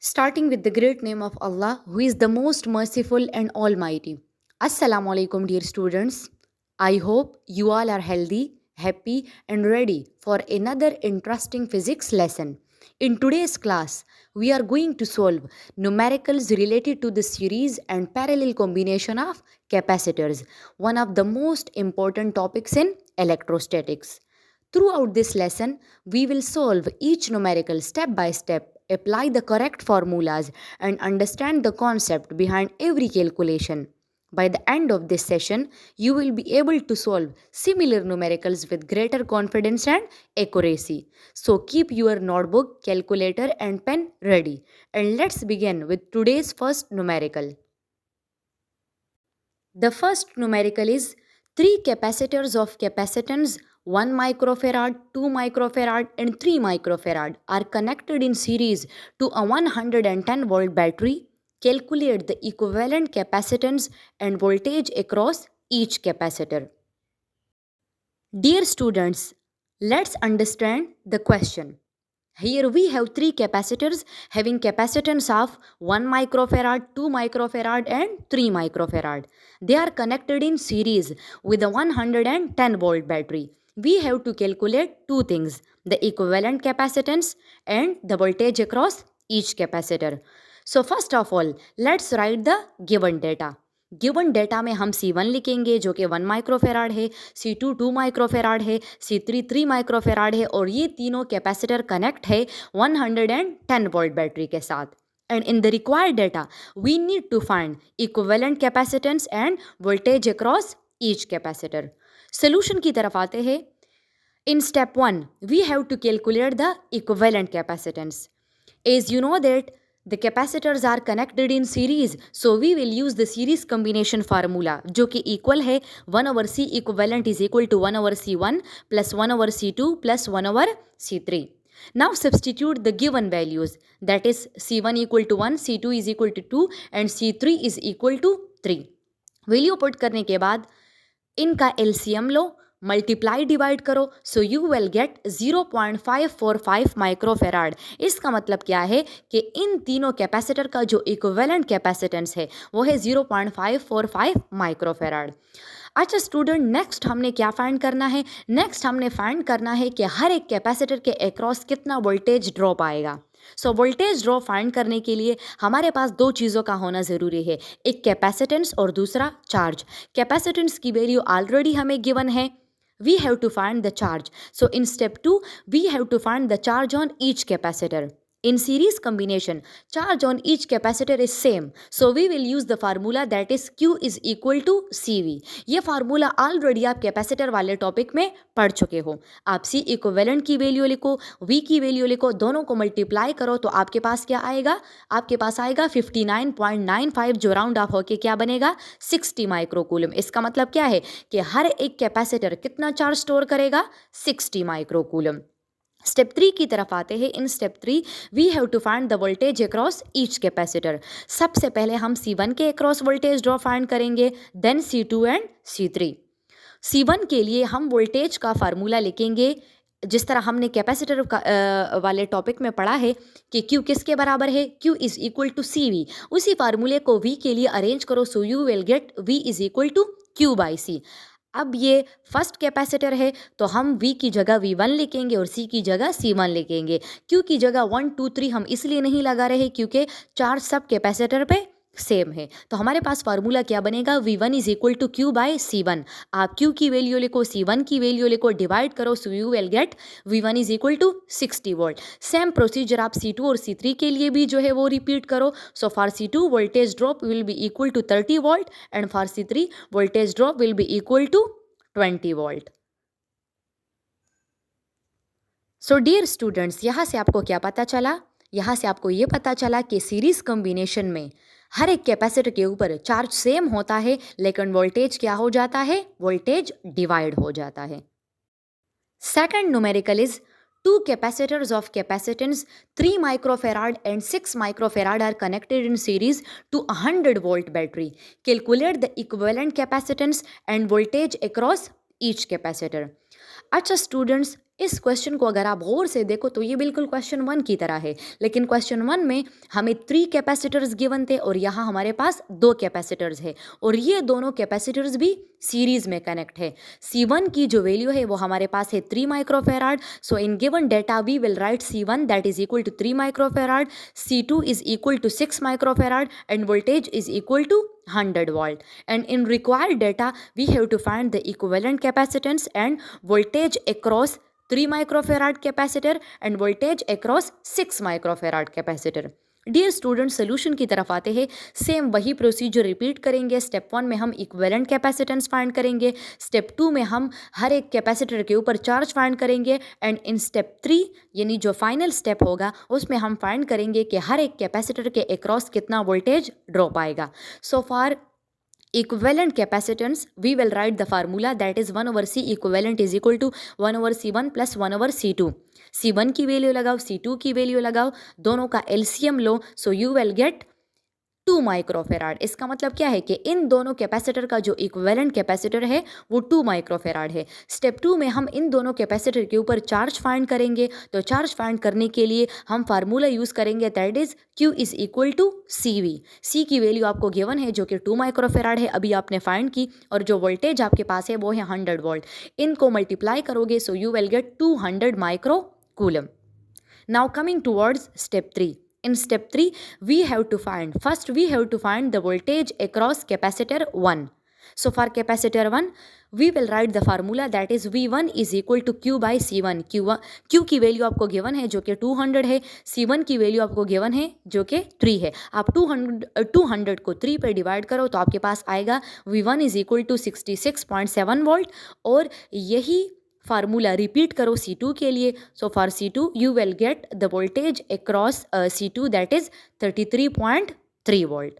Starting with the great name of Allah, who is the most merciful and almighty. Assalamu alaikum, dear students. I hope you all are healthy, happy, and ready for another interesting physics lesson. In today's class, we are going to solve numericals related to the series and parallel combination of capacitors, one of the most important topics in electrostatics. Throughout this lesson, we will solve each numerical step by step, apply the correct formulas, and understand the concept behind every calculation. By the end of this session, you will be able to solve similar numericals with greater confidence and accuracy. So keep your notebook, calculator, and pen ready. And let's begin with today's first numerical. The first numerical is three capacitors of capacitance 1 microfarad, 2 microfarad, and 3 microfarad are connected in series to a 110 volt battery. Calculate the equivalent capacitance and voltage across each capacitor. Dear students, let's understand the question. Here we have three capacitors having capacitance of 1 microfarad, 2 microfarad and 3 microfarad. They are connected in series with a 110 volt battery. We have to calculate two things, the equivalent capacitance and the voltage across each capacitor. So first of all, let's write the given data. Given data में हम C1 लिखेंगे जो कि 1 microfarad है, C2 2 microfarad है, C3 3 microfarad है और ये तीनों कैपेसिटर कनेक्ट है 110 वोल्ट बैटरी के साथ. And in the required data, we need to find equivalent capacitance and voltage across each capacitor. Solution की तरफ आते हैं. In step 1, we have to calculate the equivalent capacitance. As you know that the capacitors are connected in series, so we will use the series combination formula जो कि equal है 1 over C equivalent is equal to 1 over C1 plus 1 over C2 plus 1 over C3. Now substitute the given values, that is C1 equal to 1, C2 is equal to 2 and C3 is equal to 3. Value put करने के बाद इनका LCM लो, multiply divide करो, so you will gate 0.545 microfarad. इसका मतलब क्या है कि इन तीनों कैपेसिटर का जो इक्विवेलेंट कैपेसिटेंस है वो है 0.545 माइक्रोफेराड. अच्छा स्टूडेंट, नेक्स्ट हमने क्या फाइंड करना है? नेक्स्ट हमने फाइंड करना है कि हर एक कैपेसिटर के अक्रॉस कितना वोल्टेज ड्रॉप आएगा. सो वोल्टेज ड्रॉप फाइंड करने के लिए हमारे पास दो चीज़ों का होना ज़रूरी है, एक कैपेसिटेंस और दूसरा चार्ज. कैपेसिटेंस की वैल्यू ऑलरेडी हमें गिवन है. We have to find the charge. So in step 2, we have to find the charge on each capacitor. In series combination, charge on each capacitor is same. So we will use the formula that is Q is equal to CV. ये formula already आप capacitor वाले topic में पढ़ चुके हो. आप C equivalent की value लिखो, V की वैल्यू लिखो, दोनों को मल्टीप्लाई करो तो आपके पास क्या आएगा? आपके पास आएगा 59.95 जो राउंड ऑफ होके क्या बनेगा? 60 माइक्रोकूलम. इसका मतलब क्या है कि हर एक कैपेसिटर कितना चार्ज स्टोर करेगा? 60 माइक्रोकूलम. स्टेप 3 की तरफ आते हैं. In step 3 we have to find the voltage across each capacitor. सबसे पहले हम C1 के अक्रॉस वोल्टेज ड्रॉ फाइंड करेंगे, then C2 and C3. C1 के लिए हम वोल्टेज का फार्मूला लिखेंगे जिस तरह हमने कैपेसिटर वाले टॉपिक में पढ़ा है कि Q किसके बराबर है? Q is equal to CV. उसी फार्मूले को V के लिए अरेंज करो, so you will get V is equal to Q by C. अब ये फर्स्ट कैपेसिटर है तो हम V की जगह V1 लिखेंगे और C की जगह C1 लिखेंगे. Q की जगह 1 2 3 हम इसलिए नहीं लगा रहे क्योंकि चार्ज सब कैपेसिटर पे सेम है. तो हमारे पास फार्मूला क्या बनेगा? V1 is equal to Q by C1. आप Q की वैल्यू लिखो, C1 की वैल्यू लिखो, डिवाइड करो, so you will get V1 is equal to 60 volt. Same procedure आप C2 और C3 के लिए भी जो है वो रिपीट करो. So for C2 voltage drop will be equal to 30 volt and for C3 voltage drop will be equal to 20 volt. So dear students, यहाँ से आपको क्या पता चला? यहाँ से आपको ये पता चला कि सीरीज कॉम्बिनेशन में हर एक कैपेसिटर के ऊपर चार्ज सेम होता है लेकिन वोल्टेज क्या हो जाता है? वोल्टेज डिवाइड हो जाता है. Second numerical is two capacitors of capacitance 3 microfarad and 6 microfarad are connected in series to a 100 volt battery. Calculate the equivalent capacitance and voltage across each capacitor. अच्छा स्टूडेंट्स, इस question को अगर आप गौर से देखो तो ये बिल्कुल क्वेश्चन 1 की तरह है, लेकिन क्वेश्चन 1 में हमें 3 कैपेसिटर्स गिवन थे और यहाँ हमारे पास 2 कैपेसिटर्स है और ये दोनों कैपेसिटर्स भी सीरीज में कनेक्ट है। C1 की जो वैल्यू है वो हमारे पास है 3 microfarad. So in given data we will write C1 that is equal to 3 microfarad, C2 is equal to 6 microfarad and voltage is equal to 100 volt. And in required data we have to find the equivalent capacitance and voltage across 3 microfarad capacitor and voltage across 6 microfarad capacitor. Dear student, solution की तरफ आते हैं। Same वही procedure repeat करेंगे। Step 1 में हम equivalent capacitance find करेंगे, step 2 में हम हर एक कैपेसिटर के ऊपर चार्ज फाइंड करेंगे एंड इन स्टेप 3 यानी जो फाइनल स्टेप होगा उसमें हम फाइंड करेंगे कि हर एक कैपेसिटर के अक्रॉस कितना वोल्टेज ड्रॉप आएगा। So for equivalent capacitance we will write the formula that is 1 over C equivalent is equal to 1 over C1 plus 1 over C2. C1 की वैल्यू लगाओ, C2 की वैल्यू लगाओ, दोनों का LCM low, so you will get 2 microfarad. इसका मतलब क्या है कि इन दोनों कैपेसिटर का जो इक्विवेलेंट कैपेसिटर है वो 2 माइक्रोफेराड है। स्टेप 2 में हम इन दोनों कैपेसिटर के ऊपर चार्ज फाइंड करेंगे। तो चार्ज फाइंड करने के लिए हम फार्मूला यूज़ करेंगे that is Q is equal to CV। C की वैल्यू आपको गिवन है जो कि 2 माइक्रोफेराड है, अभी आपने फाइंड की, और जो वोल्टेज आपके पास है वो है 100 वोल्ट। इनको मल्टीप्लाई करोगे सो you will gate 200 micro coulomb. Now coming towards step 3. In step 3, we have to find the voltage across capacitor 1. So for capacitor 1, we will write the formula that is V1 is equal to Q by C1. Q की value आपको given है जो कि 200 है, C1 की value आपको given है जो कि 3 है। आप 200 को 3 पे डिवाइड करो तो आपके पास आएगा V1 is equal to 66.7 volt, और यही फार्मूला रिपीट करो C2 के लिए। So for C2 you will get the voltage across C2 that is 33.3 volt.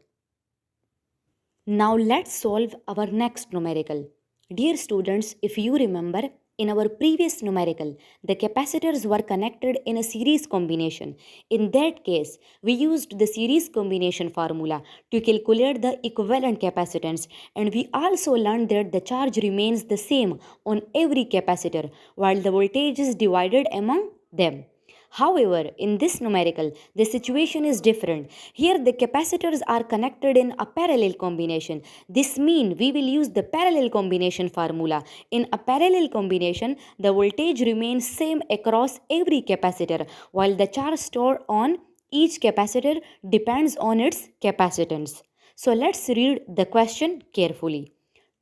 Now let's solve our next numerical. Dear students, if you remember, in our previous numerical, the capacitors were connected in a series combination. In that case, we used the series combination formula to calculate the equivalent capacitance, and we also learned that the charge remains the same on every capacitor while the voltage is divided among them. However, in this numerical, the situation is different. Here the capacitors are connected in a parallel combination. This means we will use the parallel combination formula. In a parallel combination, the voltage remains same across every capacitor, while the charge stored on each capacitor depends on its capacitance. So let's read the question carefully.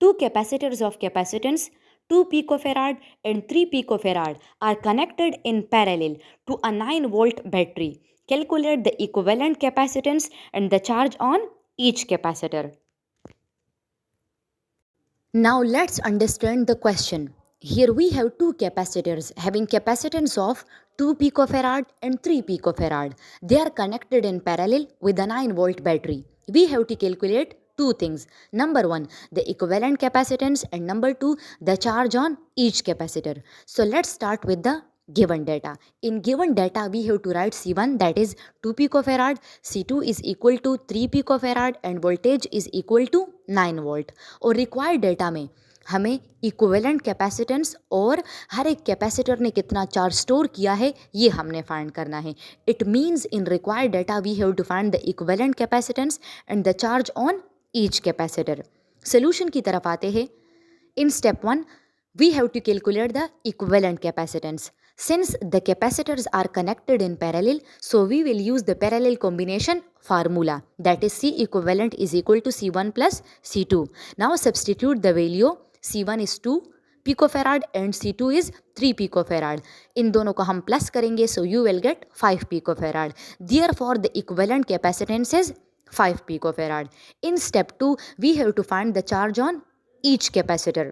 Two capacitors of capacitance 2 picofarad and 3 picofarad are connected in parallel to a 9 volt battery. Calculate the equivalent capacitance and the charge on each capacitor. Now let's understand the question. Here we have two capacitors having capacitance of 2 picofarad and 3 picofarad. They are connected in parallel with a 9 volt battery. We have to calculate two things. Number 1, the equivalent capacitance, and number 2, the charge on each capacitor. So let's start with the given data. In given data, we have to write C1 that is 2 picofarad, C2 is equal to 3 picofarad and voltage is equal to 9 volt. और required data में हमें equivalent capacitance और हर एक capacitor ने कितना charge store किया है ये हमने फाइंड करना है। It means in required data we have to find the equivalent capacitance and the charge on each capacitor. Solution की तरफ आते हैं। In step 1 we have to calculate the equivalent capacitance. Since the capacitors are connected in parallel, so we will use the parallel combination formula that is C equivalent is equal to C1 plus C2. Now substitute the value. C1 is 2 picofarad and C2 is 3 picofarad. इन दोनों को हम plus करेंगे so you will get 5 picofarad. Therefore the equivalent capacitance is 5 picofarad. In step 2 we have to find the charge on each capacitor.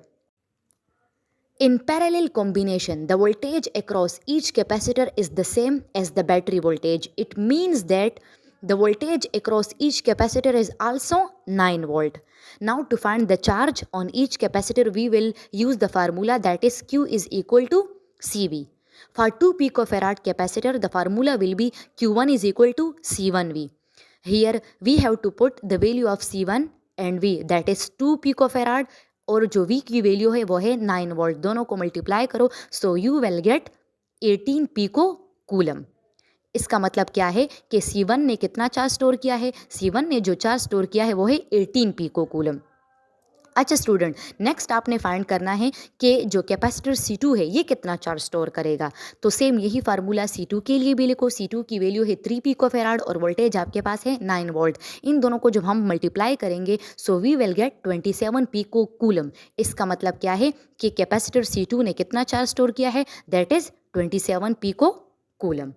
In parallel combination, the voltage across each capacitor is the same as the battery voltage. It means that the voltage across each capacitor is also 9 volt. Now to find the charge on each capacitor, we will use the formula that is Q is equal to CV. For 2 picofarad capacitor, the formula will be Q1 is equal to C1V. Here we have to put the value of C1 and V, that is 2 picofarad और जो V की value है वो है 9 volt, दोनों को multiply करो, so you will get 18 pico coulomb. इसका मतलब क्या है कि C1 ने कितना चार्ज स्टोर किया है, C1 ने जो चार्ज स्टोर किया है वो है 18 पिको कूलम। अच्छा स्टूडेंट, नेक्स्ट आपने फाइंड करना है कि जो कैपेसिटर C2 है ये कितना चार्ज स्टोर करेगा। तो सेम यही फार्मूला C2 के लिए भी लिखो। C2 की वैल्यू है 3 पिको फेराड और वोल्टेज आपके पास है 9 वोल्ट। इन दोनों को जब हम मल्टीप्लाई करेंगे so we will get 27 pico coulomb. इसका मतलब क्या है कि कैपेसिटर C2 ने कितना चार्ज स्टोर किया है, that is 27 pico coulomb.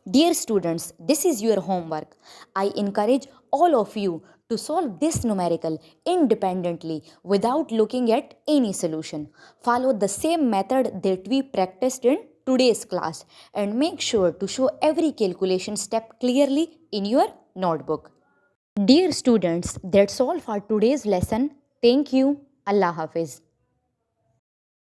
Dear students, this is your homework. I encourage all of you to solve this numerical independently without looking at any solution. Follow the same method that we practiced in today's class and make sure to show every calculation step clearly in your notebook. Dear students, that's all for today's lesson. Thank you. Allah Hafiz.